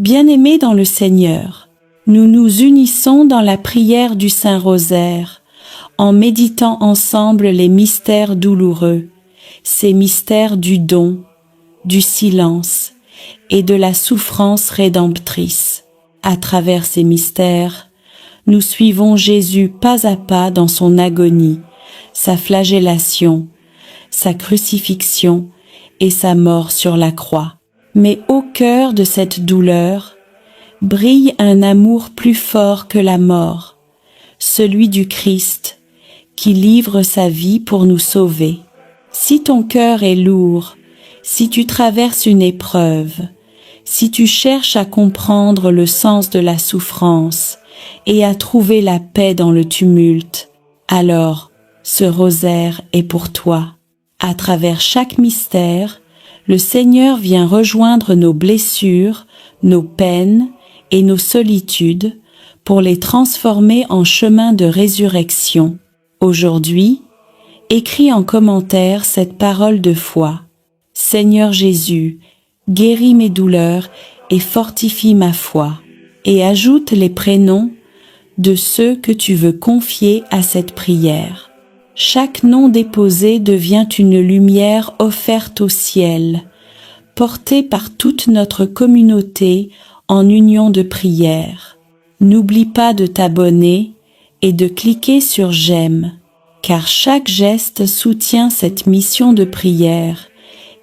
Bien-aimés dans le Seigneur, nous nous unissons dans la prière du Saint-Rosaire, en méditant ensemble les mystères douloureux, ces mystères du don, du silence et de la souffrance rédemptrice. À travers ces mystères, nous suivons Jésus pas à pas dans son agonie, sa flagellation, sa crucifixion et sa mort sur la croix. Mais au cœur de cette douleur, brille un amour plus fort que la mort, celui du Christ, qui livre sa vie pour nous sauver. Si ton cœur est lourd, si tu traverses une épreuve, si tu cherches à comprendre le sens de la souffrance et à trouver la paix dans le tumulte, alors ce rosaire est pour toi. À travers chaque mystère, le Seigneur vient rejoindre nos blessures, nos peines et nos solitudes pour les transformer en chemin de résurrection. Aujourd'hui, écris en commentaire cette parole de foi. Seigneur Jésus, guéris mes douleurs et fortifie ma foi. Et ajoute les prénoms de ceux que tu veux confier à cette prière. Chaque nom déposé devient une lumière offerte au ciel, portée par toute notre communauté en union de prière. N'oublie pas de t'abonner et de cliquer sur j'aime, car chaque geste soutient cette mission de prière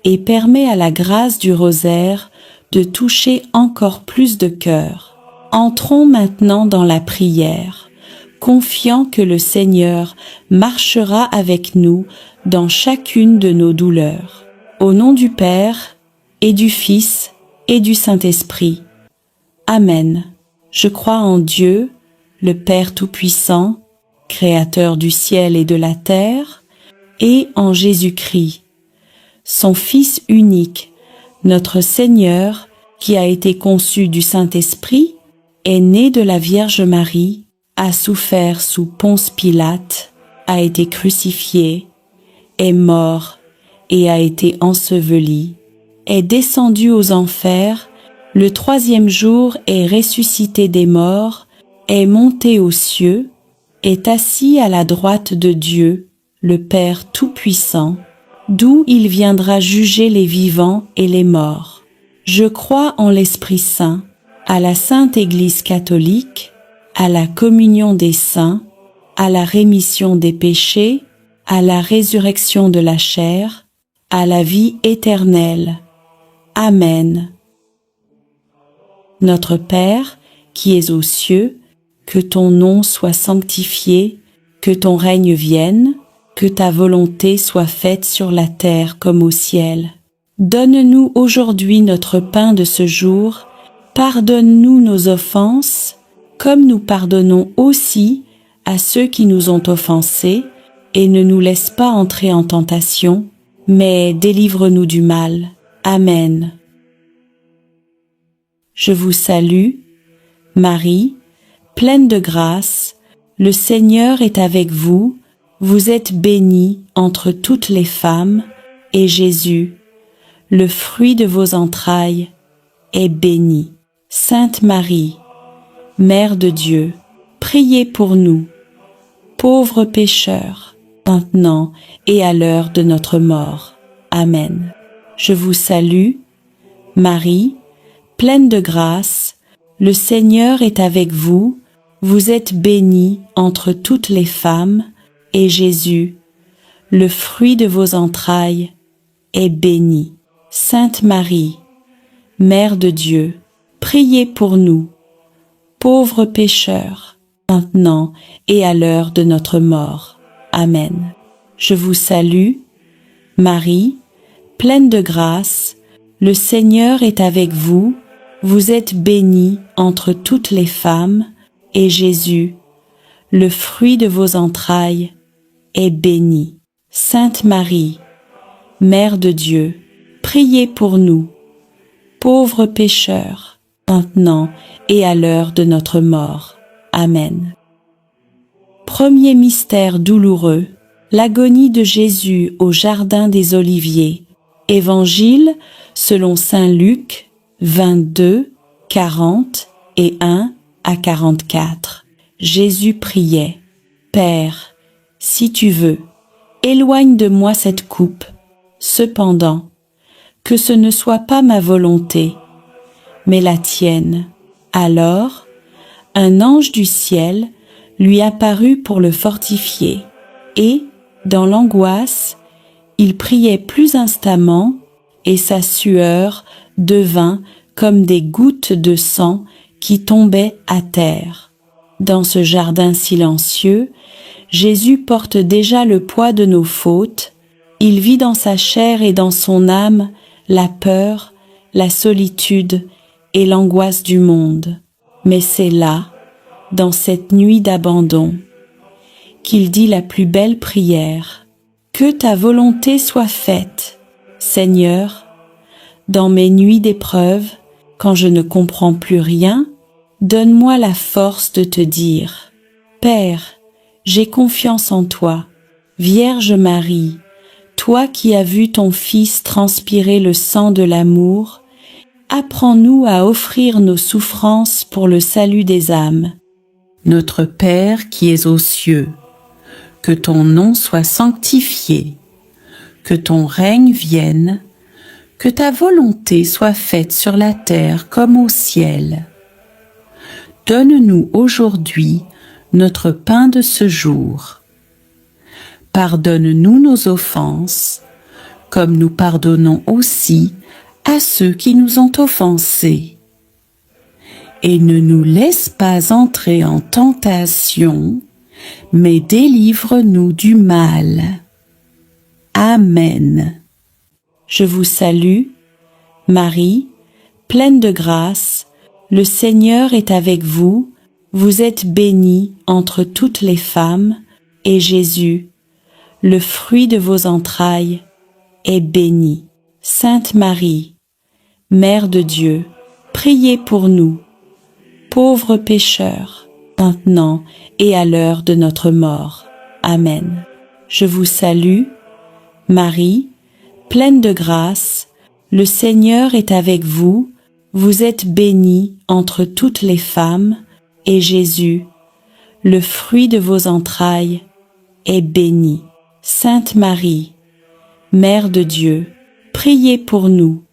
et permet à la grâce du rosaire de toucher encore plus de cœurs. Entrons maintenant dans la prière, confiant que le Seigneur marchera avec nous dans chacune de nos douleurs. Au nom du Père, et du Fils, et du Saint-Esprit. Amen. Je crois en Dieu, le Père Tout-Puissant, Créateur du ciel et de la terre, et en Jésus-Christ, son Fils unique, notre Seigneur, qui a été conçu du Saint-Esprit, est né de la Vierge Marie, a souffert sous Ponce Pilate, a été crucifié, est mort et a été enseveli, est descendu aux enfers, le troisième jour est ressuscité des morts, est monté aux cieux, est assis à la droite de Dieu, le Père Tout-Puissant, d'où il viendra juger les vivants et les morts. Je crois en l'Esprit Saint, à la Sainte Église catholique, à la communion des saints, à la rémission des péchés, à la résurrection de la chair, à la vie éternelle. Amen. Notre Père, qui es aux cieux, que ton nom soit sanctifié, que ton règne vienne, que ta volonté soit faite sur la terre comme au ciel. Donne-nous aujourd'hui notre pain de ce jour, pardonne-nous nos offenses, comme nous pardonnons aussi à ceux qui nous ont offensés, et ne nous laisse pas entrer en tentation, mais délivre-nous du mal. Amen. Je vous salue, Marie, pleine de grâce, le Seigneur est avec vous, vous êtes bénie entre toutes les femmes, et Jésus, le fruit de vos entrailles, est béni. Sainte Marie, Mère de Dieu, priez pour nous, pauvres pécheurs, maintenant et à l'heure de notre mort. Amen. Je vous salue, Marie, pleine de grâce, le Seigneur est avec vous, vous êtes bénie entre toutes les femmes, et Jésus, le fruit de vos entrailles, est béni. Sainte Marie, Mère de Dieu, priez pour nous, pauvres pécheurs, maintenant et à l'heure de notre mort. Amen. Je vous salue, Marie, pleine de grâce, le Seigneur est avec vous, vous êtes bénie entre toutes les femmes, et Jésus, le fruit de vos entrailles, est béni. Sainte Marie, Mère de Dieu, priez pour nous, pauvres pécheurs, maintenant et à l'heure de notre mort. Amen. Premier mystère douloureux, l'agonie de Jésus au jardin des Oliviers. Évangile selon saint Luc 22, 41 à 44. Jésus priait, « Père, si tu veux, éloigne de moi cette coupe. Cependant, que ce ne soit pas ma volonté, mais la tienne. » Alors, un ange du ciel lui apparut pour le fortifier, et, dans l'angoisse, il priait plus instamment, et sa sueur devint comme des gouttes de sang qui tombaient à terre. Dans ce jardin silencieux, Jésus porte déjà le poids de nos fautes. Il vit dans sa chair et dans son âme la peur, la solitude et l'angoisse du monde. Mais c'est là, dans cette nuit d'abandon, qu'il dit la plus belle prière. « Que ta volonté soit faite, Seigneur, dans mes nuits d'épreuve, quand je ne comprends plus rien, donne-moi la force de te dire, Père, j'ai confiance en toi, Vierge Marie, toi qui as vu ton Fils transpirer le sang de l'amour, apprends-nous à offrir nos souffrances pour le salut des âmes. Notre Père qui es aux cieux, que ton nom soit sanctifié, que ton règne vienne, que ta volonté soit faite sur la terre comme au ciel. Donne-nous aujourd'hui notre pain de ce jour. Pardonne-nous nos offenses, comme nous pardonnons aussi à ceux qui nous ont offensés. Et ne nous laisse pas entrer en tentation, mais délivre-nous du mal. Amen. Je vous salue, Marie, pleine de grâce, le Seigneur est avec vous, vous êtes bénie entre toutes les femmes, et Jésus, le fruit de vos entrailles, est béni. Sainte Marie, Mère de Dieu, priez pour nous, pauvres pécheurs, maintenant et à l'heure de notre mort. Amen. Je vous salue, Marie, pleine de grâce, le Seigneur est avec vous, vous êtes bénie entre toutes les femmes, et Jésus, le fruit de vos entrailles, est béni. Sainte Marie, Mère de Dieu, priez pour nous,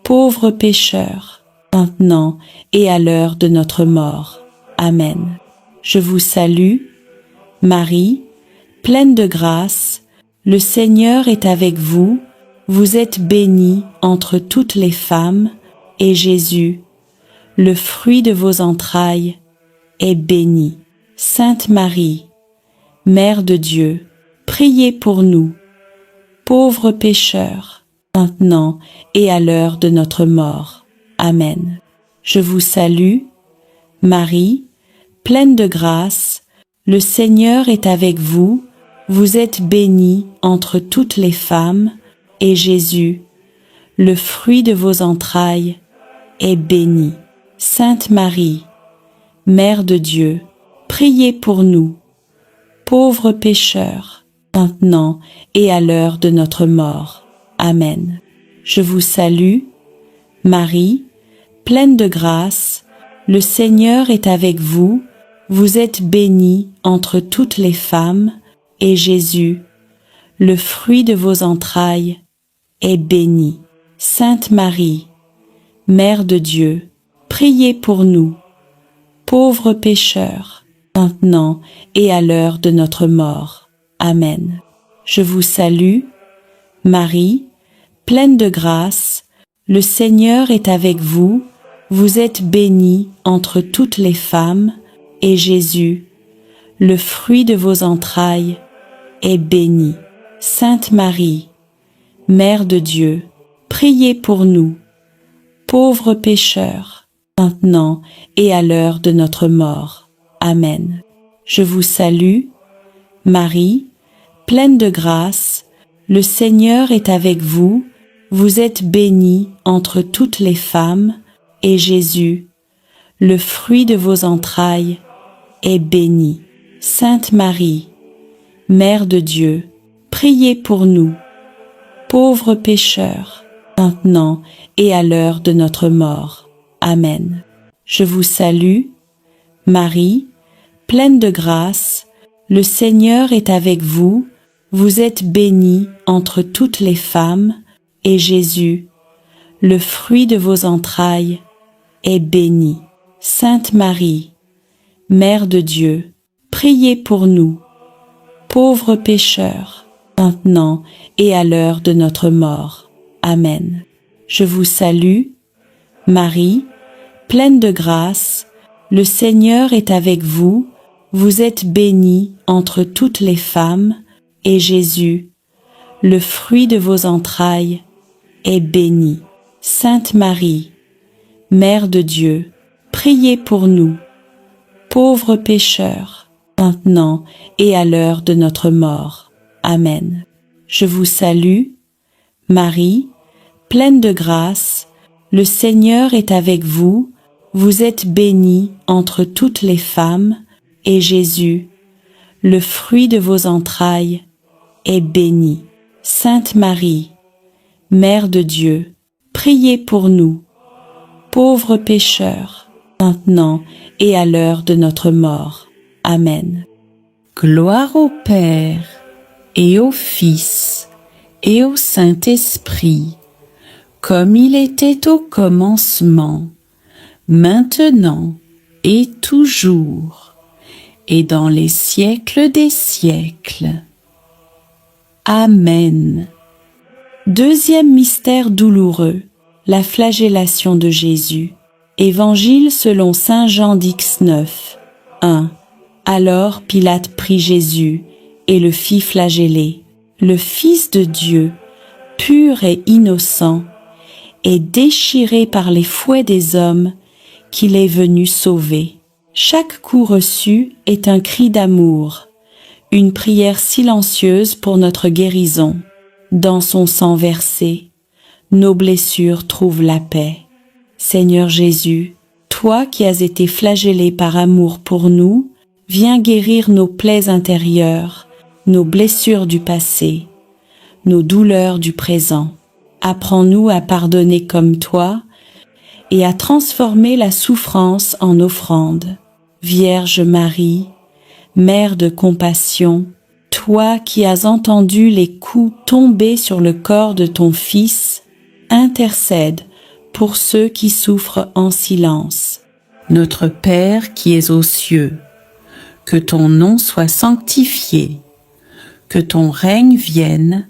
pauvres pécheurs, maintenant et à l'heure de notre mort. Amen. Je vous salue, Marie, pleine de grâce, le Seigneur est avec vous, vous êtes bénie entre toutes les femmes, et Jésus, le fruit de vos entrailles, est béni. Sainte Marie, Mère de Dieu, priez pour nous, pauvres pécheurs, maintenant et à l'heure de notre mort. Amen. Je vous salue, Marie, pleine de grâce, le Seigneur est avec vous, vous êtes bénie entre toutes les femmes, et Jésus, le fruit de vos entrailles, est béni. Sainte Marie, Mère de Dieu, priez pour nous, pauvres pécheurs, maintenant et à l'heure de notre mort. Amen. Je vous salue, Marie, pleine de grâce, le Seigneur est avec vous, vous êtes bénie entre toutes les femmes, et Jésus, le fruit de vos entrailles, est béni. Sainte Marie, Mère de Dieu, priez pour nous, pauvres pécheurs, maintenant et à l'heure de notre mort. Amen. Je vous salue, Marie, pleine de grâce, le Seigneur est avec vous, vous êtes bénie entre toutes les femmes, et Jésus, le fruit de vos entrailles, est béni. Sainte Marie, Mère de Dieu, priez pour nous, pauvres pécheurs, maintenant et à l'heure de notre mort. Amen. Je vous salue, Marie, pleine de grâce, le Seigneur est avec vous, vous êtes bénie entre toutes les femmes, et Jésus, le fruit de vos entrailles, est béni. Sainte Marie, Mère de Dieu, priez pour nous, pauvres pécheurs, maintenant et à l'heure de notre mort. Amen. Je vous salue, Marie, pleine de grâce, le Seigneur est avec vous, vous êtes bénie entre toutes les femmes, et Jésus, le fruit de vos entrailles, est béni. Sainte Marie, Mère de Dieu, priez pour nous, pauvres pécheurs, maintenant et à l'heure de notre mort. Amen. Je vous salue, Marie, pleine de grâce, le Seigneur est avec vous, vous êtes bénie entre toutes les femmes, et Jésus, le fruit de vos entrailles, est béni. Sainte Marie, Mère de Dieu, priez pour nous, pauvres pécheurs, maintenant et à l'heure de notre mort. Amen. Je vous salue, Marie, pleine de grâce, le Seigneur est avec vous, vous êtes bénie entre toutes les femmes, et Jésus, le fruit de vos entrailles, est béni. Sainte Marie, Mère de Dieu, priez pour nous, pauvres pécheurs, maintenant et à l'heure de notre mort. Amen. Gloire au Père, et au Fils, et au Saint-Esprit, comme il était au commencement, maintenant et toujours, et dans les siècles des siècles. Amen. Deuxième mystère douloureux, la flagellation de Jésus. Évangile selon saint Jean d'X9. 1. Alors Pilate prit Jésus et le fit flageller. Le Fils de Dieu, pur et innocent, est déchiré par les fouets des hommes qu'il est venu sauver. Chaque coup reçu est un cri d'amour, une prière silencieuse pour notre guérison. Dans son sang versé, nos blessures trouvent la paix. Seigneur Jésus, toi qui as été flagellé par amour pour nous, viens guérir nos plaies intérieures, nos blessures du passé, nos douleurs du présent. Apprends-nous à pardonner comme toi et à transformer la souffrance en offrande. Vierge Marie, Mère de compassion, toi qui as entendu les coups tomber sur le corps de ton Fils, intercède pour ceux qui souffrent en silence. Notre Père qui es aux cieux, que ton nom soit sanctifié, que ton règne vienne,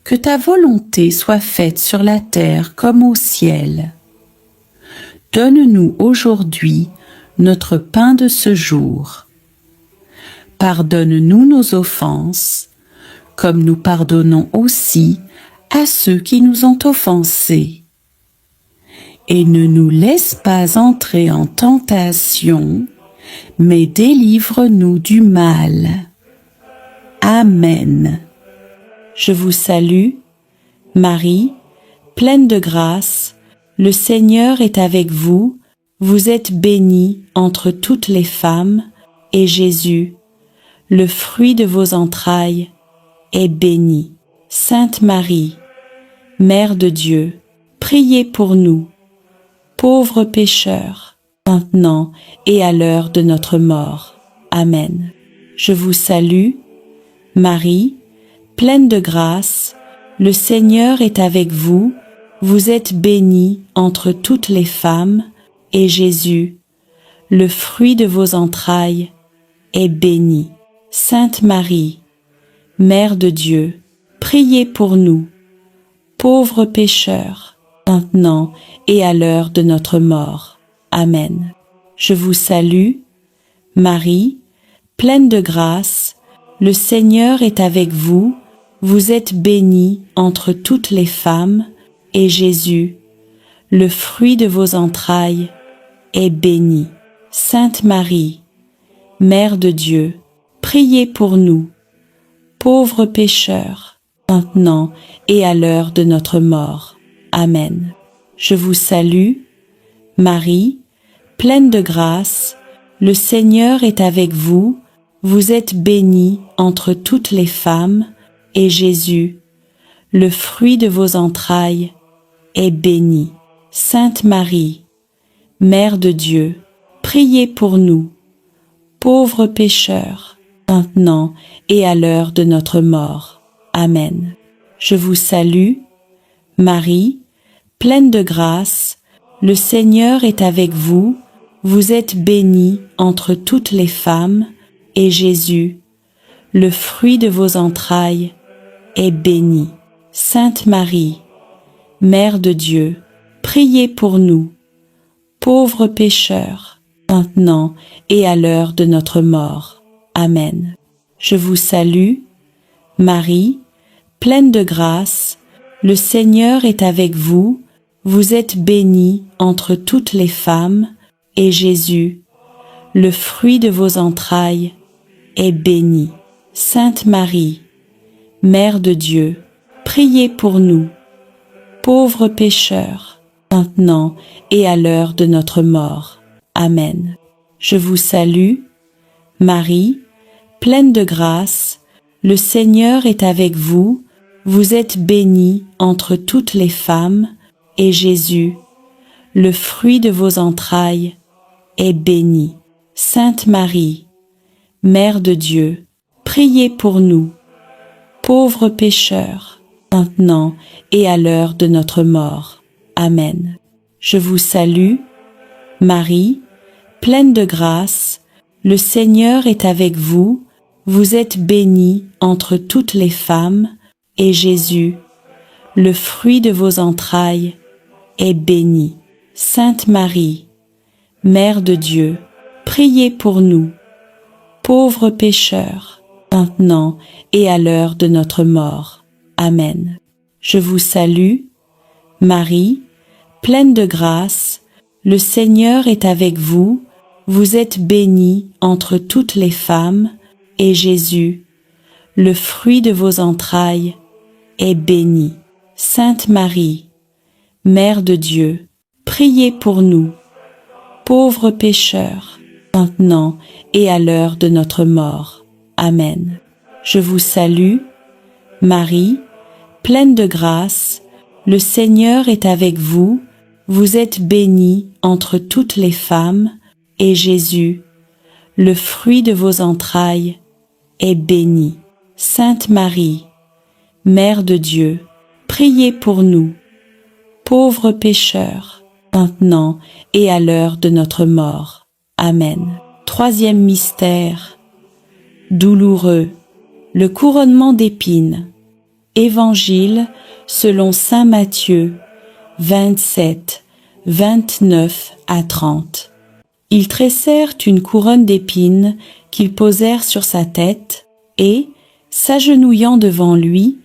que ta volonté soit faite sur la terre comme au ciel. Donne-nous aujourd'hui notre pain de ce jour. Pardonne-nous nos offenses, comme nous pardonnons aussi à ceux qui nous ont offensés. Et ne nous laisse pas entrer en tentation, mais délivre-nous du mal. Amen. Je vous salue, Marie, pleine de grâce, le Seigneur est avec vous, vous êtes bénie entre toutes les femmes, et Jésus, le fruit de vos entrailles, est béni. Sainte Marie, Mère de Dieu, priez pour nous, pauvres pécheurs, maintenant et à l'heure de notre mort. Amen. Je vous salue, Marie, pleine de grâce, le Seigneur est avec vous, vous êtes bénie entre toutes les femmes, et Jésus, le fruit de vos entrailles, est béni. Sainte Marie, Mère de Dieu, priez pour nous, pauvres pécheurs, maintenant et à l'heure de notre mort. Amen. Je vous salue, Marie, pleine de grâce, le Seigneur est avec vous, vous êtes bénie entre toutes les femmes, et Jésus, le fruit de vos entrailles, est béni. Sainte Marie, Mère de Dieu, priez pour nous, pauvres pécheurs, maintenant et à l'heure de notre mort. Amen. Je vous salue, Marie, pleine de grâce, le Seigneur est avec vous, vous êtes bénie entre toutes les femmes, et Jésus, le fruit de vos entrailles, est béni. Sainte Marie, Mère de Dieu, priez pour nous, pauvres pécheurs, maintenant et à l'heure de notre mort. Amen. Je vous salue, Marie, pleine de grâce, le Seigneur est avec vous, vous êtes bénie entre toutes les femmes, et Jésus, le fruit de vos entrailles, est béni. Sainte Marie, Mère de Dieu, priez pour nous, pauvres pécheurs, maintenant et à l'heure de notre mort. Amen. Je vous salue, Marie, pleine de grâce, le Seigneur est avec vous, vous êtes bénie entre toutes les femmes, et Jésus, le fruit de vos entrailles, est béni. Sainte Marie, Mère de Dieu, priez pour nous, pauvres pécheurs, maintenant et à l'heure de notre mort. Amen. Je vous salue, Marie, pleine de grâce, le Seigneur est avec vous, vous êtes bénie entre toutes les femmes, et Jésus, le fruit de vos entrailles, est béni. Sainte Marie, Mère de Dieu, priez pour nous, pauvres pécheurs, maintenant et à l'heure de notre mort. Amen. Je vous salue, Marie, pleine de grâce, le Seigneur est avec vous, vous êtes bénie entre toutes les femmes, et Jésus, le fruit de vos entrailles, est béni. Sainte Marie, Mère de Dieu, priez pour nous, pauvres pécheurs, maintenant et à l'heure de notre mort. Amen. Je vous salue, Marie, pleine de grâce, le Seigneur est avec vous, vous êtes bénie entre toutes les femmes, et Jésus, le fruit de vos entrailles, est béni. Sainte Marie, Mère de Dieu, priez pour nous, pauvres pécheurs, maintenant et à l'heure de notre mort. Amen. Je vous salue, Marie, pleine de grâce, le Seigneur est avec vous, vous êtes bénie entre toutes les femmes, et Jésus, le fruit de vos entrailles, est béni. Sainte Marie, Mère de Dieu, priez pour nous, pauvres pécheurs, maintenant et à l'heure de notre mort. Amen. Troisième mystère, douloureux, le couronnement d'épines. Évangile selon saint Matthieu, 27, 29 à 30. Ils tressèrent une couronne d'épines qu'ils posèrent sur sa tête, et, s'agenouillant devant lui,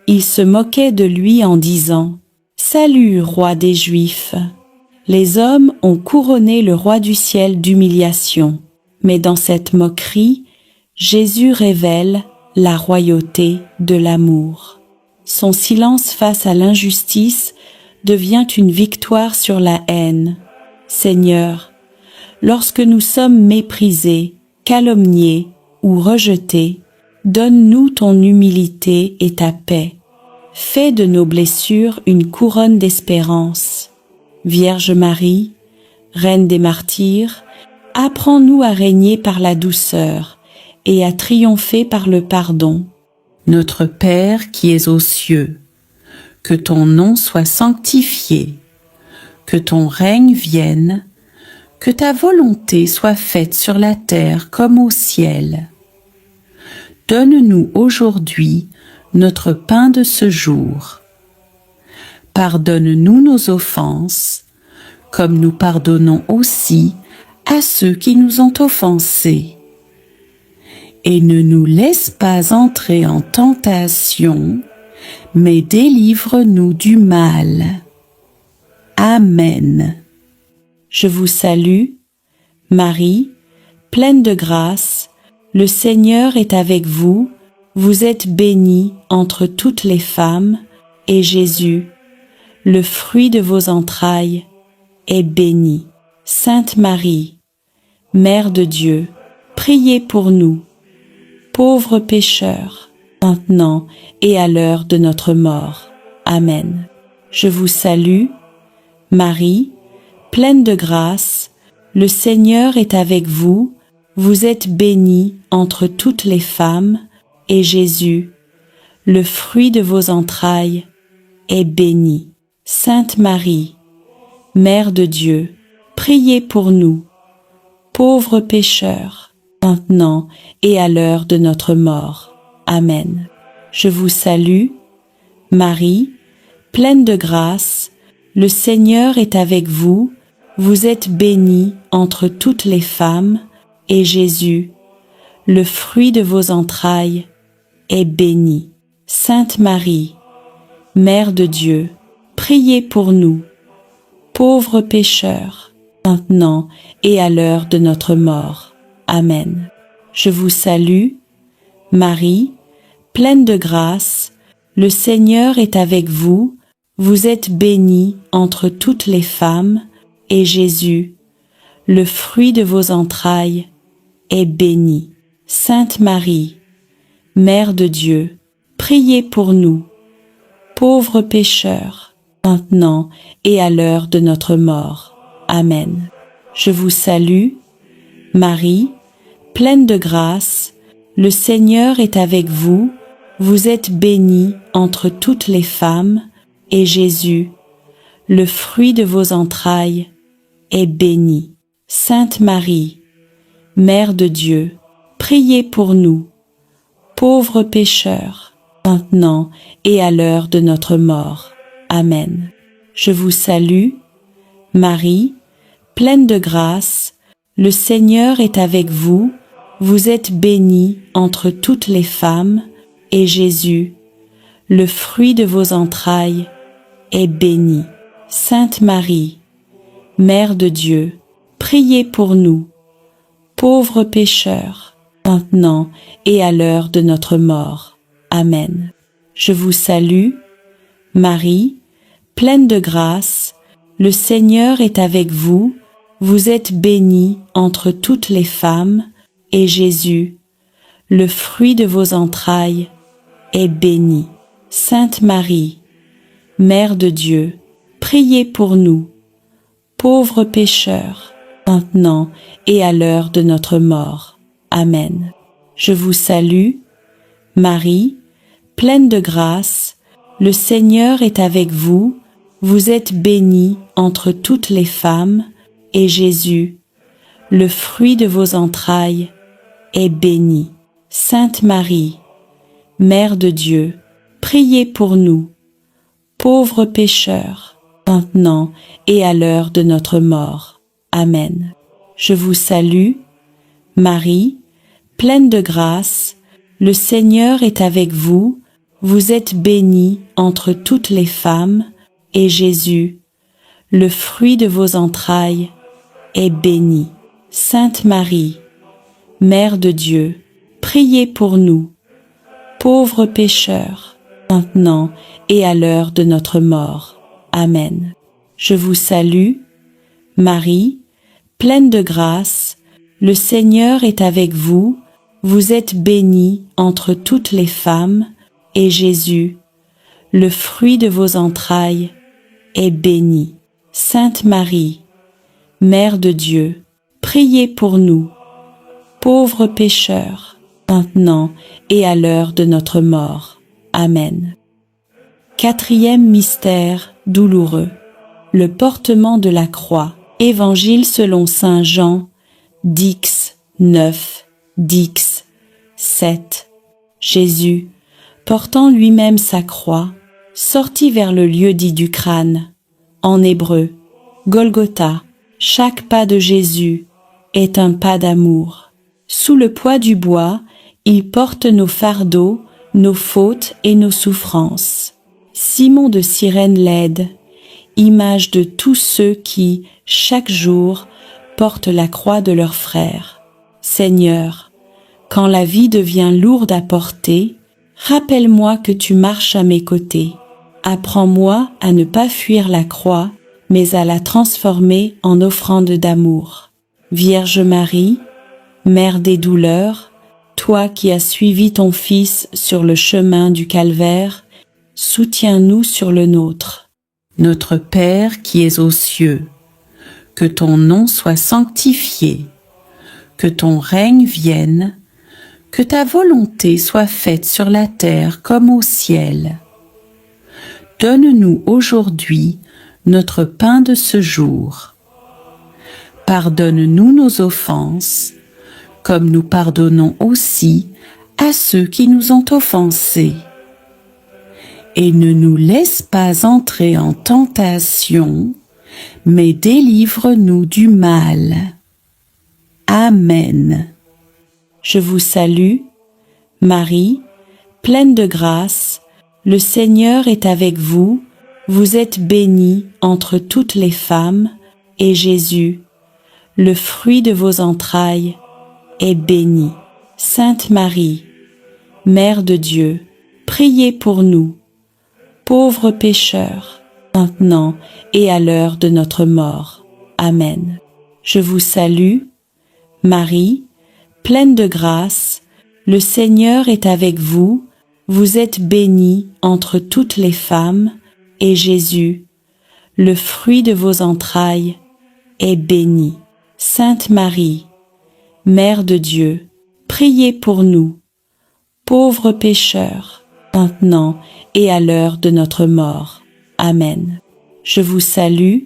ils se moquaient de lui en disant « Salut, roi des Juifs !» Les hommes ont couronné le roi du ciel d'humiliation, mais dans cette moquerie, Jésus révèle la royauté de l'amour. Son silence face à l'injustice devient une victoire sur la haine. Seigneur, lorsque nous sommes méprisés, calomniés ou rejetés, donne-nous ton humilité et ta paix. Fais de nos blessures une couronne d'espérance. Vierge Marie, Reine des martyrs, apprends-nous à régner par la douceur et à triompher par le pardon. Notre Père qui es aux cieux, que ton nom soit sanctifié, que ton règne vienne, que ta volonté soit faite sur la terre comme au ciel. Donne-nous aujourd'hui notre pain de ce jour. Pardonne-nous nos offenses, comme nous pardonnons aussi à ceux qui nous ont offensés. Et ne nous laisse pas entrer en tentation, mais délivre-nous du mal. Amen. Je vous salue, Marie, pleine de grâce, le Seigneur est avec vous, vous êtes bénie entre toutes les femmes, et Jésus, le fruit de vos entrailles, est béni. Sainte Marie, Mère de Dieu, priez pour nous, pauvres pécheurs, maintenant et à l'heure de notre mort. Amen. Je vous salue, Marie, pleine de grâce, le Seigneur est avec vous, vous êtes bénie entre toutes les femmes, et Jésus, le fruit de vos entrailles, est béni. Sainte Marie, Mère de Dieu, priez pour nous, pauvres pécheurs, maintenant et à l'heure de notre mort. Amen. Je vous salue, Marie, pleine de grâce, le Seigneur est avec vous, vous êtes bénie entre toutes les femmes, et Jésus, le fruit de vos entrailles, est béni. Sainte Marie, Mère de Dieu, priez pour nous, pauvres pécheurs, maintenant et à l'heure de notre mort. Amen. Je vous salue, Marie, pleine de grâce, le Seigneur est avec vous, vous êtes bénie entre toutes les femmes, et Jésus, le fruit de vos entrailles, est béni. Sainte Marie, Mère de Dieu, priez pour nous, pauvres pécheurs, maintenant et à l'heure de notre mort. Amen. Je vous salue, Marie, pleine de grâce, le Seigneur est avec vous, vous êtes bénie entre toutes les femmes, et Jésus, le fruit de vos entrailles, est béni. Sainte Marie, Mère de Dieu, priez pour nous, pauvres pécheurs, maintenant et à l'heure de notre mort. Amen. Je vous salue, Marie, pleine de grâce, le Seigneur est avec vous, vous êtes bénie entre toutes les femmes, et Jésus, le fruit de vos entrailles, est béni. Sainte Marie, Mère de Dieu, priez pour nous, pauvres pécheurs, maintenant et à l'heure de notre mort. Amen. Je vous salue, Marie, pleine de grâce, le Seigneur est avec vous, vous êtes bénie entre toutes les femmes, et Jésus, le fruit de vos entrailles, est béni. Sainte Marie, Mère de Dieu, priez pour nous, pauvres pécheurs, maintenant et à l'heure de notre mort. Amen. Je vous salue, Marie, pleine de grâce, le Seigneur est avec vous, vous êtes bénie entre toutes les femmes, et Jésus, le fruit de vos entrailles, est béni. Sainte Marie, Mère de Dieu, priez pour nous, pauvres pécheurs, maintenant et à l'heure de notre mort. Amen. Je vous salue, Marie, pleine de grâce, le Seigneur est avec vous, vous êtes bénie entre toutes les femmes, et Jésus, le fruit de vos entrailles, est béni. Sainte Marie, Mère de Dieu, priez pour nous, pauvres pécheurs, maintenant et à l'heure de notre mort. Amen. Je vous salue, Marie, pleine de grâce, le Seigneur est avec vous, vous êtes bénie entre toutes les femmes, et Jésus, le fruit de vos entrailles, est béni. Sainte Marie, Mère de Dieu, priez pour nous, pauvres pécheurs, maintenant et à l'heure de notre mort. Amen. Quatrième mystère douloureux, le portement de la croix. Évangile selon saint Jean, Dix 9, Dix 7. Jésus, portant lui-même sa croix, sortit vers le lieu dit du crâne. En hébreu, Golgotha, chaque pas de Jésus est un pas d'amour. Sous le poids du bois, il porte nos fardeaux, nos fautes et nos souffrances. Simon de Cyrène l'aide, image de tous ceux qui, chaque jour, portent la croix de leurs frères. Seigneur, quand la vie devient lourde à porter, rappelle-moi que tu marches à mes côtés. Apprends-moi à ne pas fuir la croix, mais à la transformer en offrande d'amour. Vierge Marie, Mère des douleurs, toi qui as suivi ton Fils sur le chemin du calvaire, soutiens-nous sur le nôtre. Notre Père qui es aux cieux, que ton nom soit sanctifié, que ton règne vienne, que ta volonté soit faite sur la terre comme au ciel. Donne-nous aujourd'hui notre pain de ce jour. Pardonne-nous nos offenses, comme nous pardonnons aussi à ceux qui nous ont offensés. Et ne nous laisse pas entrer en tentation, mais délivre-nous du mal. Amen. Je vous salue, Marie, pleine de grâce, le Seigneur est avec vous, vous êtes bénie entre toutes les femmes, et Jésus, le fruit de vos entrailles, est béni. Sainte Marie, Mère de Dieu, priez pour nous, pauvres pécheurs, maintenant et à l'heure de notre mort. Amen. Je vous salue, Marie, pleine de grâce, le Seigneur est avec vous, vous êtes bénie entre toutes les femmes, et Jésus, le fruit de vos entrailles, est béni. Sainte Marie, Mère de Dieu, priez pour nous, pauvres pécheurs, maintenant et à l'heure de notre mort. Amen. Je vous salue,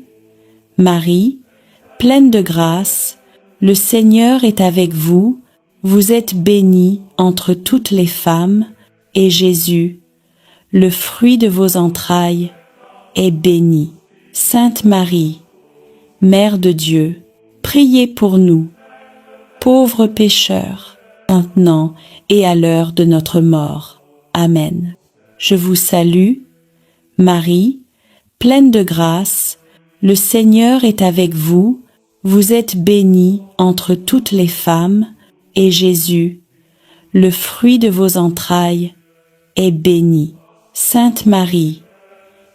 Marie, pleine de grâce, le Seigneur est avec vous, vous êtes bénie entre toutes les femmes, et Jésus, le fruit de vos entrailles, est béni. Sainte Marie, Mère de Dieu, priez pour nous, pauvres pécheurs, maintenant et à l'heure de notre mort. Amen. Je vous salue, Marie, pleine de grâce, le Seigneur est avec vous, vous êtes bénie entre toutes les femmes, et Jésus, le fruit de vos entrailles, est béni. Sainte Marie,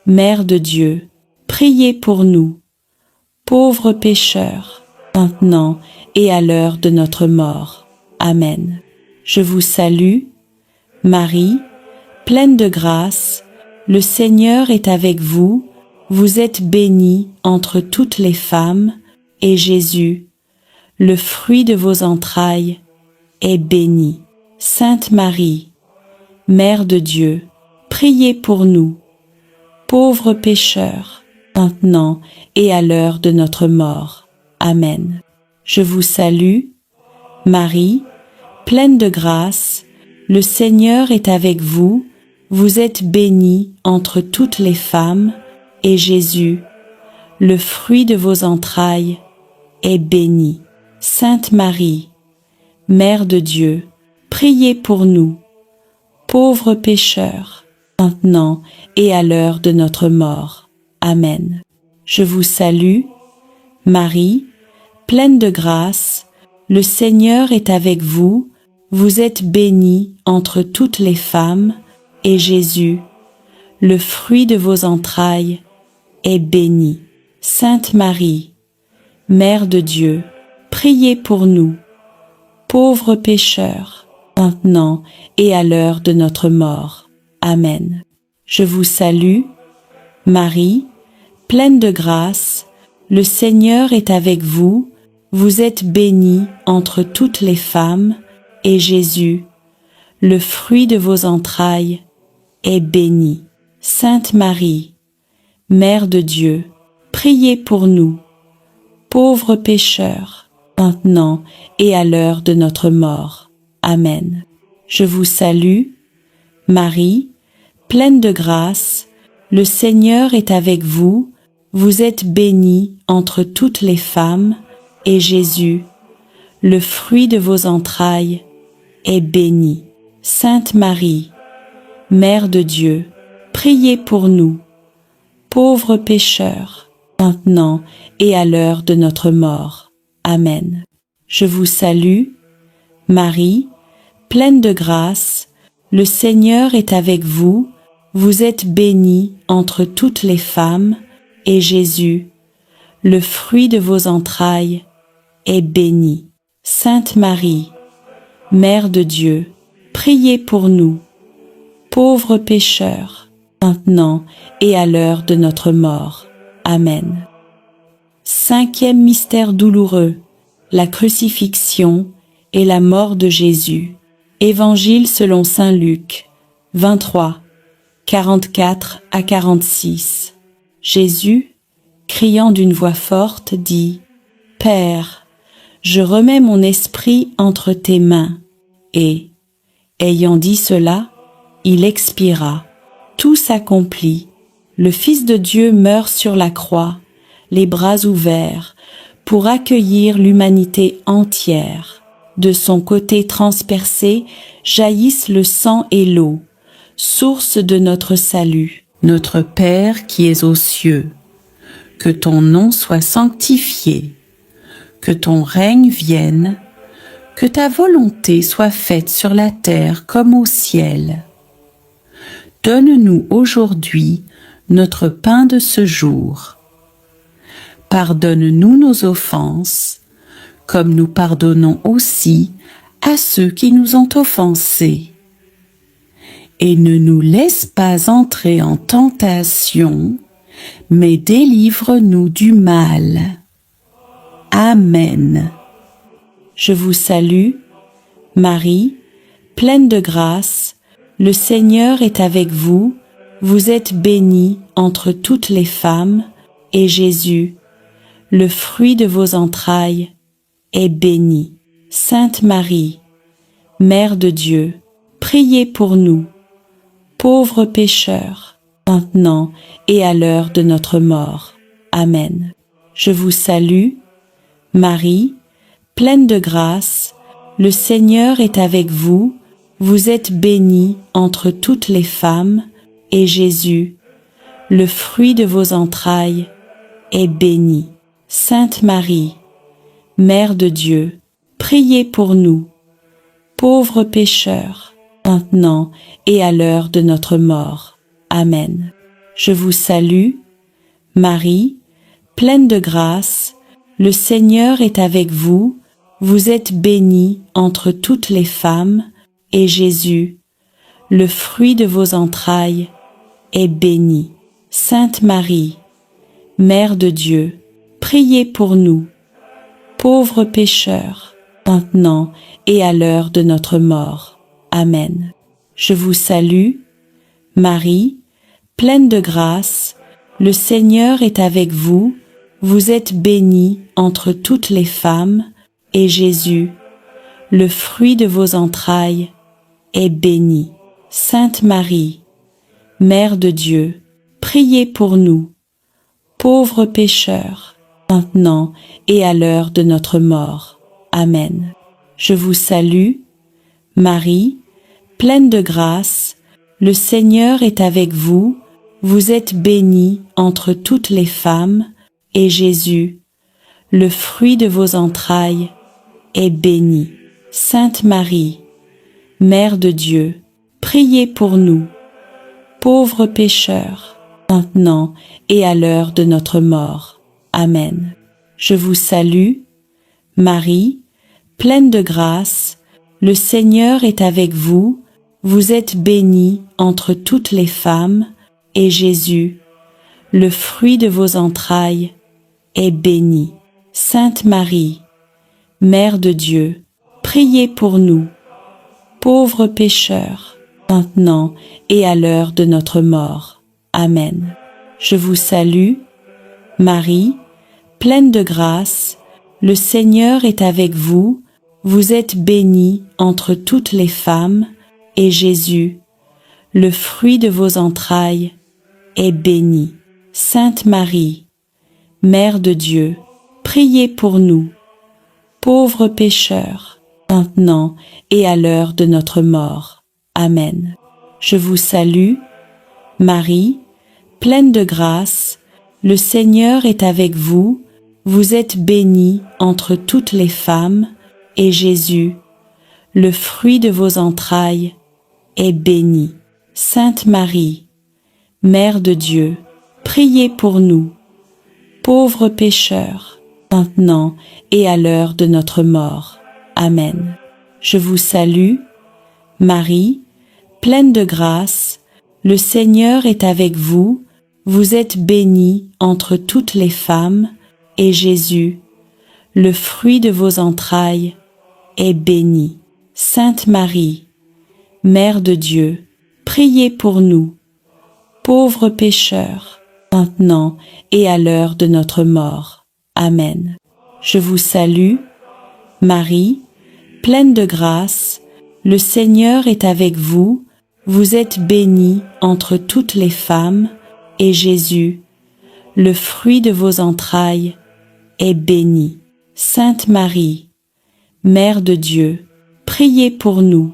Mère de Dieu, priez pour nous, pauvres pécheurs, maintenant et à l'heure de notre mort. Amen. Je vous salue, Marie, pleine de grâce, le Seigneur est avec vous, vous êtes bénie entre toutes les femmes, et Jésus, le fruit de vos entrailles, est béni. Sainte Marie, Mère de Dieu, priez pour nous, pauvres pécheurs, maintenant et à l'heure de notre mort. Amen. Je vous salue, Marie, pleine de grâce, le Seigneur est avec vous, vous êtes bénie entre toutes les femmes, et Jésus, le fruit de vos entrailles, est béni. Sainte Marie, Mère de Dieu, priez pour nous, pauvres pécheurs, maintenant et à l'heure de notre mort. Amen. Je vous salue, Marie, pleine de grâce, le Seigneur est avec vous, vous êtes bénie entre toutes les femmes, et Jésus, le fruit de vos entrailles, est béni. Sainte Marie, Mère de Dieu, priez pour nous, pauvres pécheurs, maintenant et à l'heure de notre mort. Amen. Je vous salue, Marie, pleine de grâce, le Seigneur est avec vous, vous êtes bénie entre toutes les femmes, et Jésus, le fruit de vos entrailles, est béni. Sainte Marie, Mère de Dieu, priez pour nous, pauvres pécheurs, maintenant et à l'heure de notre mort. Amen. Je vous salue, Marie, pleine de grâce, le Seigneur est avec vous, vous êtes bénie entre toutes les femmes, et Jésus, le fruit de vos entrailles, est béni. Sainte Marie, Mère de Dieu, priez pour nous, pauvres pécheurs, maintenant et à l'heure de notre mort. Amen. Je vous salue, Marie, pleine de grâce, le Seigneur est avec vous, vous êtes bénie entre toutes les femmes, et Jésus, le fruit de vos entrailles, est béni. Sainte Marie, Mère de Dieu, priez pour nous, pauvres pécheurs, maintenant et à l'heure de notre mort. Amen. Cinquième mystère douloureux, la crucifixion et la mort de Jésus. Évangile selon saint Luc, 23, 44 à 46. Jésus, criant d'une voix forte, dit « Père, je remets mon esprit entre tes mains. » Et, ayant dit cela, il expira. Tout s'accomplit. Le Fils de Dieu meurt sur la croix, les bras ouverts, pour accueillir l'humanité entière. De son côté transpercé jaillissent le sang et l'eau, source de notre salut. Notre Père qui es aux cieux, que ton nom soit sanctifié, que ton règne vienne, que ta volonté soit faite sur la terre comme au ciel. Donne-nous aujourd'hui notre pain de ce jour. Pardonne-nous nos offenses, comme nous pardonnons aussi à ceux qui nous ont offensés. Et ne nous laisse pas entrer en tentation, mais délivre-nous du mal. Amen. Je vous salue, Marie, pleine de grâce, le Seigneur est avec vous, vous êtes bénie entre toutes les femmes, et Jésus, le fruit de vos entrailles, est béni. Sainte Marie, Mère de Dieu, priez pour nous, pauvres pécheurs, maintenant et à l'heure de notre mort. Amen. Je vous salue, Marie, pleine de grâce, le Seigneur est avec vous, vous êtes bénie entre toutes les femmes, et Jésus, le fruit de vos entrailles, est béni. Sainte Marie, Mère de Dieu, priez pour nous, pauvres pécheurs, maintenant et à l'heure de notre mort. Amen. Je vous salue, Marie, pleine de grâce, le Seigneur est avec vous, vous êtes bénie entre toutes les femmes, et Jésus, le fruit de vos entrailles, est béni. Sainte Marie, Mère de Dieu, priez pour nous, pauvres pécheurs, maintenant et à l'heure de notre mort. Amen. Je vous salue, Marie, pleine de grâce, le Seigneur est avec vous, vous êtes bénie entre toutes les femmes, et Jésus, le fruit de vos entrailles, est béni. Sainte Marie, Mère de Dieu, priez pour nous, pauvres pécheurs, maintenant et à l'heure de notre mort. Amen. Je vous salue, Marie, pleine de grâce, le Seigneur est avec vous, vous êtes bénie entre toutes les femmes, et Jésus, le fruit de vos entrailles, est béni. Sainte Marie, Mère de Dieu, priez pour nous, pauvres pécheurs, maintenant et à l'heure de notre mort. Amen. Je vous salue, Marie, pleine de grâce, le Seigneur est avec vous, vous êtes bénie entre toutes les femmes, et Jésus, le fruit de vos entrailles, est béni. Sainte Marie, Mère de Dieu, priez pour nous, pauvres pécheurs, maintenant et à l'heure de notre mort. Amen. Je vous salue, Marie, pleine de grâce, le Seigneur est avec vous, vous êtes bénie entre toutes les femmes, et Jésus, le fruit de vos entrailles, est béni. Sainte Marie, Mère de Dieu, priez pour nous, pauvres pécheurs, maintenant et à l'heure de notre mort. Amen. Je vous salue, Marie, pleine de grâce, le Seigneur est avec vous, vous êtes bénie entre toutes les femmes, et Jésus, le fruit de vos entrailles, est béni. Sainte Marie, Mère de Dieu, priez pour nous, pauvres pécheurs, maintenant et à l'heure de notre mort. Amen. Je vous salue, Marie, pleine de grâce, le Seigneur est avec vous, vous êtes bénie entre toutes les femmes, et Jésus, le fruit de vos entrailles, est béni. Sainte Marie, Mère de Dieu, priez pour nous, pauvres pécheurs, maintenant et à l'heure de notre mort. Amen. Je vous salue, Marie, pleine de grâce, le Seigneur est avec vous, vous êtes bénie entre toutes les femmes, et Jésus, le fruit de vos entrailles, est béni. Sainte Marie, Mère de Dieu, priez pour nous,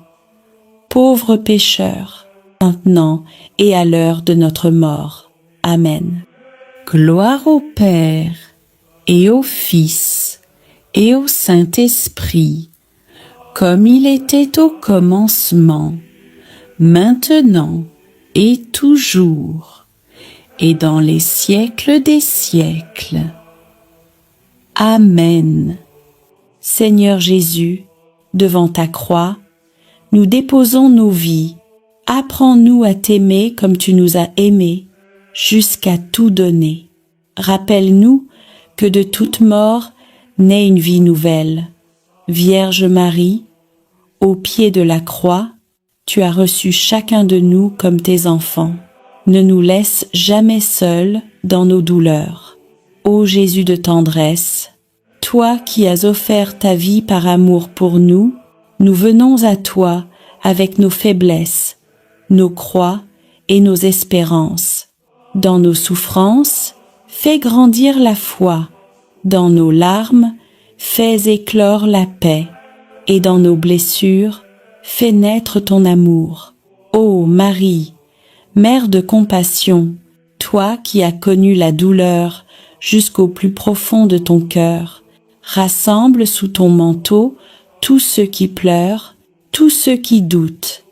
pauvres pécheurs, maintenant et à l'heure de notre mort. Amen. Gloire au Père, et au Fils, et au Saint-Esprit, comme il était au commencement, maintenant et toujours, et dans les siècles des siècles. Amen. Seigneur Jésus, devant ta croix, nous déposons nos vies. Apprends-nous à t'aimer comme tu nous as aimés, jusqu'à tout donner. Rappelle-nous que de toute mort naît une vie nouvelle. Vierge Marie, au pied de la croix, tu as reçu chacun de nous comme tes enfants. Ne nous laisse jamais seuls dans nos douleurs. Ô Jésus de tendresse, toi qui as offert ta vie par amour pour nous, nous venons à toi avec nos faiblesses, nos croix et nos espérances. Dans nos souffrances, fais grandir la foi. Dans nos larmes, fais éclore la paix. Et dans nos blessures, fais naître ton amour. Ô Marie, Mère de compassion, toi qui as connu la douleur jusqu'au plus profond de ton cœur, rassemble sous ton manteau tous ceux qui pleurent, tous ceux qui doutent,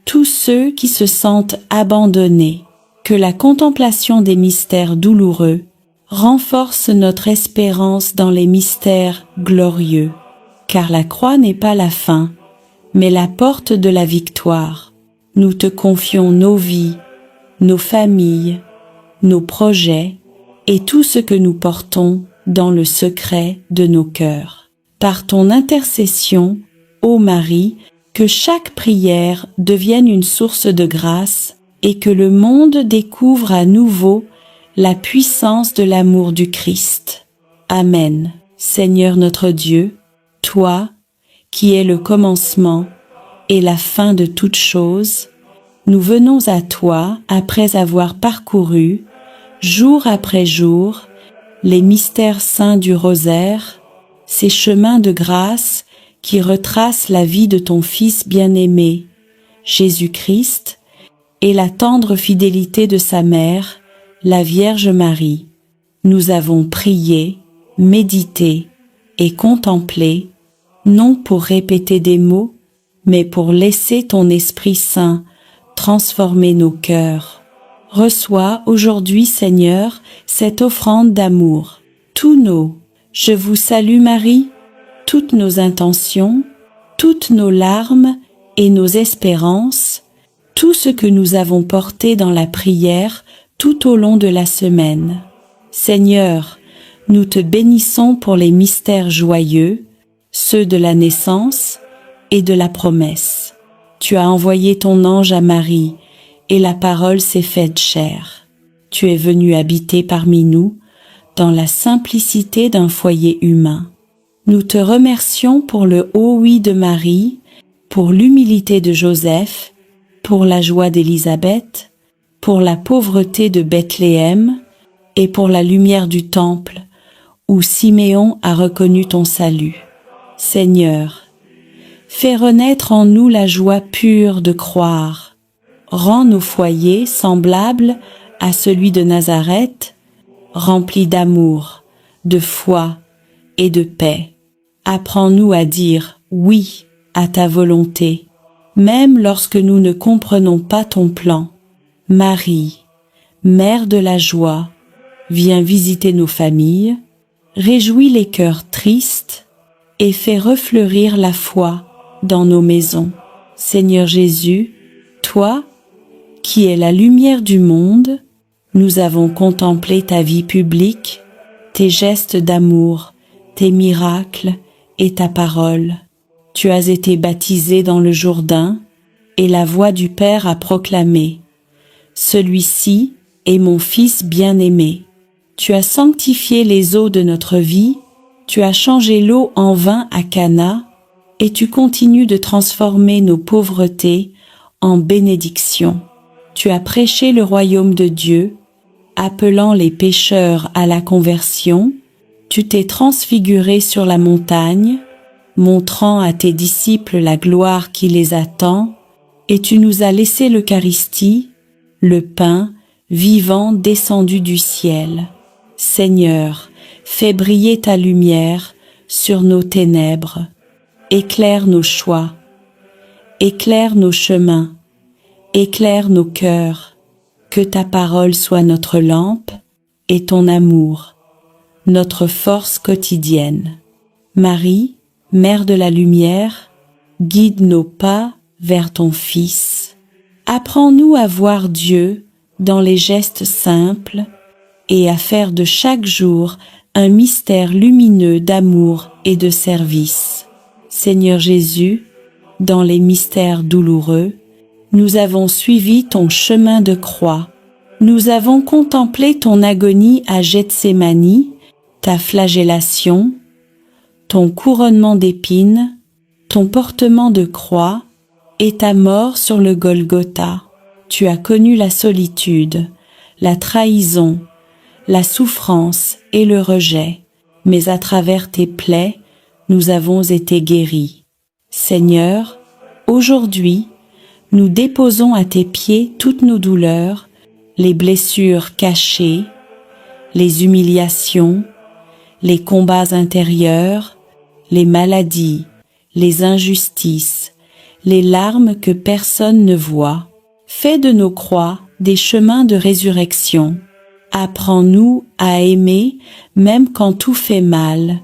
tous ceux qui se sentent abandonnés. Que la contemplation des mystères douloureux renforce notre espérance dans les mystères glorieux, car la croix n'est pas la fin, mais la porte de la victoire. Nous te confions nos vies, nos familles, nos projets et tout ce que nous portons dans le secret de nos cœurs. Par ton intercession, ô Marie, que chaque prière devienne une source de grâce et que le monde découvre à nouveau la puissance de l'amour du Christ. Amen. Seigneur notre Dieu, toi, qui es le commencement et la fin de toutes choses, nous venons à toi après avoir parcouru, jour après jour, les mystères saints du rosaire, ces chemins de grâce qui retracent la vie de ton Fils bien-aimé, Jésus-Christ, et la tendre fidélité de sa mère, la Vierge Marie. Nous avons prié, médité et contemplé, non pour répéter des mots, mais pour laisser ton Esprit Saint transformer nos cœurs. Reçois aujourd'hui, Seigneur, cette offrande d'amour. Tous nos « Je vous salue Marie », toutes nos intentions, toutes nos larmes et nos espérances, tout ce que nous avons porté dans la prière tout au long de la semaine. Seigneur, nous te bénissons pour les mystères joyeux, ceux de la naissance et de la promesse. Tu as envoyé ton ange à Marie, et la parole s'est faite chair. Tu es venu habiter parmi nous, dans la simplicité d'un foyer humain. Nous te remercions pour le haut oui de Marie, pour l'humilité de Joseph, pour la joie d'Élisabeth, pour la pauvreté de Bethléem et pour la lumière du temple, où Siméon a reconnu ton salut. Seigneur, fais renaître en nous la joie pure de croire. Rends nos foyers semblables à celui de Nazareth, remplis d'amour, de foi et de paix. Apprends-nous à dire oui à ta volonté, même lorsque nous ne comprenons pas ton plan. Marie, Mère de la joie, viens visiter nos familles, réjouis les cœurs tristes et fais refleurir la foi dans nos maisons. Seigneur Jésus, toi, qui es la lumière du monde, nous avons contemplé ta vie publique, tes gestes d'amour, tes miracles et ta parole. Tu as été baptisé dans le Jourdain, et la voix du Père a proclamé: celui-ci est mon Fils bien-aimé. Tu as sanctifié les eaux de notre vie, tu as changé l'eau en vin à Cana, et tu continues de transformer nos pauvretés en bénédictions. Tu as prêché le royaume de Dieu, appelant les pécheurs à la conversion. Tu t'es transfiguré sur la montagne, montrant à tes disciples la gloire qui les attend, et tu nous as laissé l'Eucharistie, le pain vivant descendu du ciel. Seigneur, fais briller ta lumière sur nos ténèbres. Éclaire nos choix, éclaire nos chemins, éclaire nos cœurs. Que ta parole soit notre lampe et ton amour, notre force quotidienne. Marie, Mère de la lumière, guide nos pas vers ton Fils. Apprends-nous à voir Dieu dans les gestes simples et à faire de chaque jour un mystère lumineux d'amour et de service. Seigneur Jésus, dans les mystères douloureux, nous avons suivi ton chemin de croix. Nous avons contemplé ton agonie à Gethsémani, ta flagellation, ton couronnement d'épines, ton portement de croix et ta mort sur le Golgotha. Tu as connu la solitude, la trahison, la souffrance et le rejet, mais à travers tes plaies, nous avons été guéris. Seigneur, aujourd'hui, nous déposons à tes pieds toutes nos douleurs, les blessures cachées, les humiliations, les combats intérieurs, les maladies, les injustices, les larmes que personne ne voit. Fais de nos croix des chemins de résurrection. Apprends-nous à aimer même quand tout fait mal,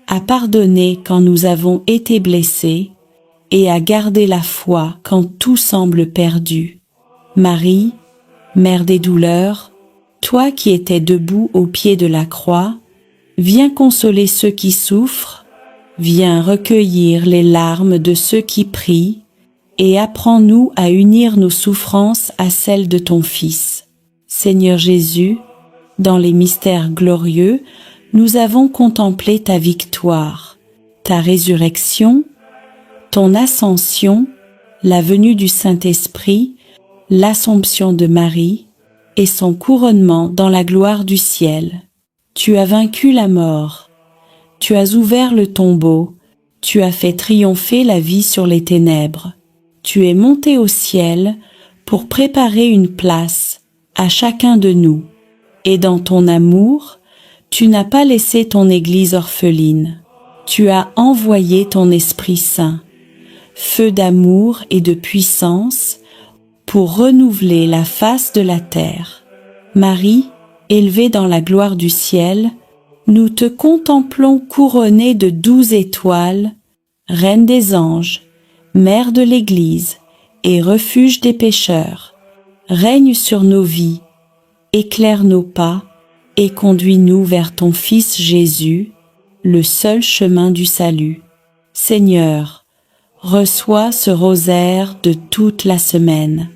à pardonner quand nous avons été blessés et à garder la foi quand tout semble perdu. Marie, Mère des douleurs, toi qui étais debout au pied de la croix, viens consoler ceux qui souffrent, viens recueillir les larmes de ceux qui prient et apprends-nous à unir nos souffrances à celles de ton Fils. Seigneur Jésus, dans les mystères glorieux, nous avons contemplé ta victoire, ta résurrection, ton ascension, la venue du Saint-Esprit, l'Assomption de Marie et son couronnement dans la gloire du ciel. Tu as vaincu la mort, tu as ouvert le tombeau, tu as fait triompher la vie sur les ténèbres. Tu es monté au ciel pour préparer une place à chacun de nous. Et dans ton amour, tu n'as pas laissé ton Église orpheline. Tu as envoyé ton Esprit Saint, feu d'amour et de puissance, pour renouveler la face de la terre. Marie, élevée dans la gloire du ciel, nous te contemplons couronnée de 12 étoiles, Reine des anges, Mère de l'Église et refuge des pécheurs. Règne sur nos vies, éclaire nos pas et conduis-nous vers ton Fils Jésus, le seul chemin du salut. Seigneur, reçois ce rosaire de toute la semaine,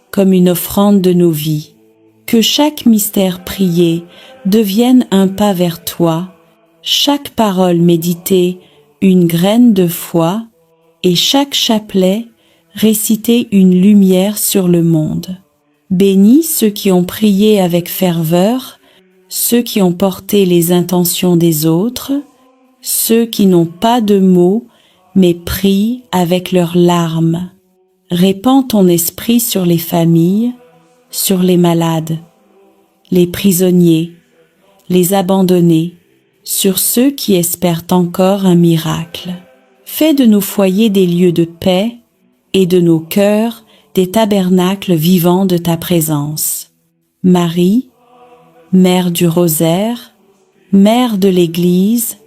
comme une offrande de nos vies. Que chaque mystère prié devienne un pas vers toi, chaque parole méditée une graine de foi, et chaque chapelet réciter une lumière sur le monde. Bénis ceux qui ont prié avec ferveur, ceux qui ont porté les intentions des autres, ceux qui n'ont pas de mots, mais prient avec leurs larmes. Répands ton esprit sur les familles, sur les malades, les prisonniers, les abandonnés, sur ceux qui espèrent encore un miracle. Fais de nos foyers des lieux de paix et de nos cœurs des tabernacles vivants de ta présence. Marie, Mère du Rosaire, Mère de l'Église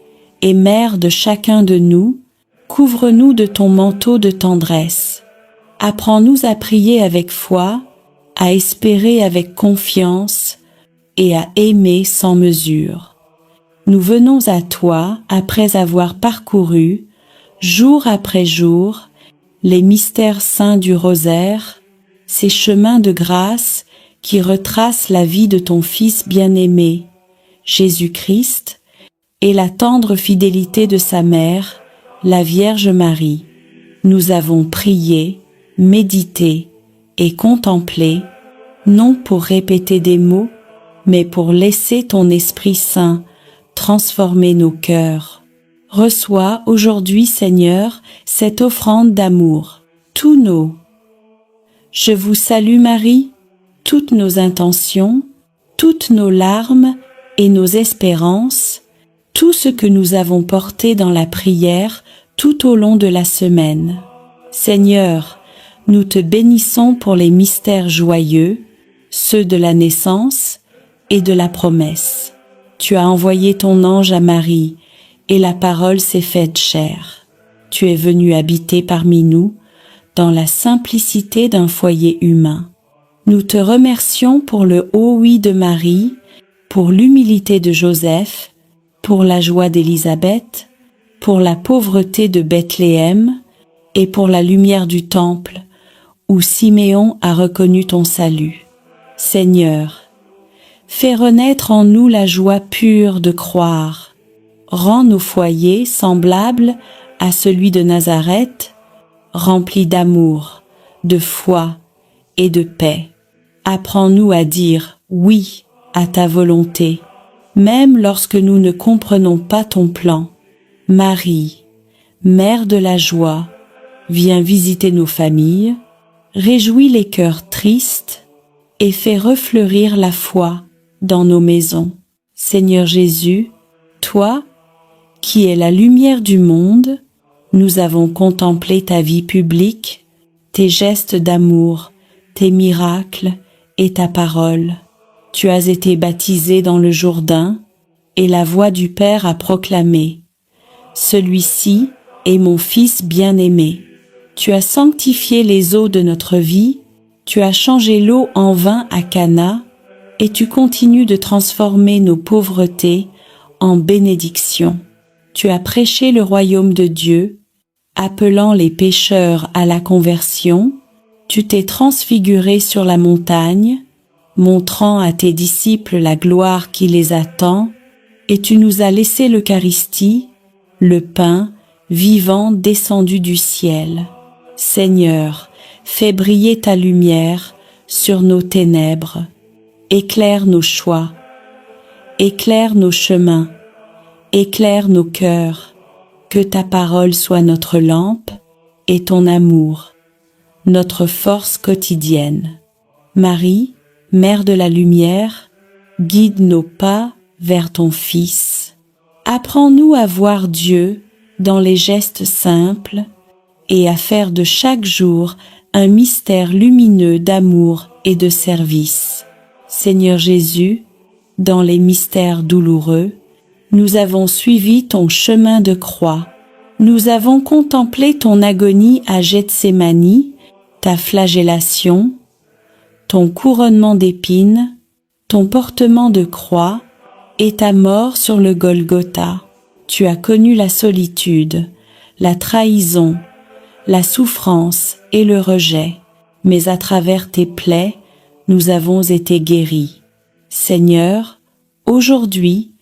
et Mère de chacun de nous, couvre-nous de ton manteau de tendresse. Apprends-nous à prier avec foi, à espérer avec confiance et à aimer sans mesure. nous venons à toi après avoir parcouru, jour après jour, les mystères saints du rosaire, ces chemins de grâce qui retracent la vie de ton Fils bien-aimé, Jésus-Christ, et la tendre fidélité de sa mère, la Vierge Marie. Nous avons prié, médité et contemplé, non pour répéter des mots, mais pour laisser ton Esprit Saint transformer nos cœurs. Reçois aujourd'hui, Seigneur, cette offrande d'amour, tous nos. Je vous salue Marie, toutes nos intentions, toutes nos larmes et nos espérances, tout ce que nous avons porté dans la prière tout au long de la semaine. Seigneur, nous te bénissons pour les mystères joyeux, ceux de la naissance et de la promesse. Tu as envoyé ton ange à Marie, et la parole s'est faite chair. Tu es venu habiter parmi nous, dans la simplicité d'un foyer humain. Nous te remercions pour le haut oui de Marie, pour l'humilité de Joseph, pour la joie d'Élisabeth, pour la pauvreté de Bethléem, et pour la lumière du temple, où Siméon a reconnu ton salut. Seigneur, fais renaître en nous la joie pure de croire. Rends nos foyers semblables à celui de Nazareth, remplis d'amour, de foi et de paix. Apprends-nous à dire oui à ta volonté, même lorsque nous ne comprenons pas ton plan. Marie, Mère de la joie, viens visiter nos familles, réjouis les cœurs tristes et fais refleurir la foi dans nos maisons. Seigneur Jésus, toi, qui es la lumière du monde, nous avons contemplé ta vie publique, tes gestes d'amour, tes miracles et ta parole. Tu as été baptisé dans le Jourdain, et la voix du Père a proclamé « Celui-ci est mon Fils bien-aimé ». Tu as sanctifié les eaux de notre vie, tu as changé l'eau en vin à Cana, et tu continues de transformer nos pauvretés en bénédictions. Tu as prêché le royaume de Dieu, appelant les pécheurs à la conversion. Tu t'es transfiguré sur la montagne, montrant à tes disciples la gloire qui les attend, et tu nous as laissé l'Eucharistie, le pain vivant descendu du ciel. Seigneur, fais briller ta lumière sur nos ténèbres, éclaire nos choix, éclaire nos chemins, éclaire nos cœurs, que ta parole soit notre lampe et ton amour, notre force quotidienne. Marie, Mère de la lumière, guide nos pas vers ton Fils. Apprends-nous à voir Dieu dans les gestes simples et à faire de chaque jour un mystère lumineux d'amour et de service. Seigneur Jésus, dans les mystères douloureux, nous avons suivi ton chemin de croix. Nous avons contemplé ton agonie à Gethsémani, ta flagellation, ton couronnement d'épines, ton portement de croix et ta mort sur le Golgotha. Tu as connu la solitude, la trahison, la souffrance et le rejet, mais à travers tes plaies, nous avons été guéris. Seigneur, aujourd'hui,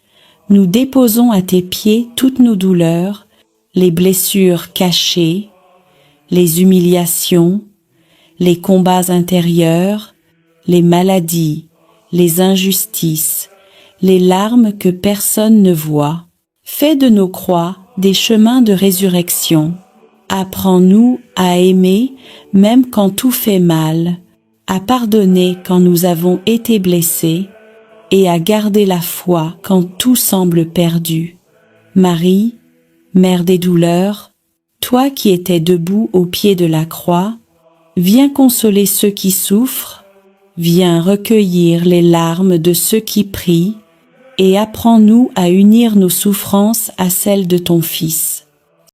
nous déposons à tes pieds toutes nos douleurs, les blessures cachées, les humiliations, les combats intérieurs, les maladies, les injustices, les larmes que personne ne voit. Fais de nos croix des chemins de résurrection. Apprends-nous à aimer même quand tout fait mal, à pardonner quand nous avons été blessés et à garder la foi quand tout semble perdu. Marie, Mère des douleurs, toi qui étais debout au pied de la croix, viens consoler ceux qui souffrent, viens recueillir les larmes de ceux qui prient et apprends-nous à unir nos souffrances à celles de ton Fils.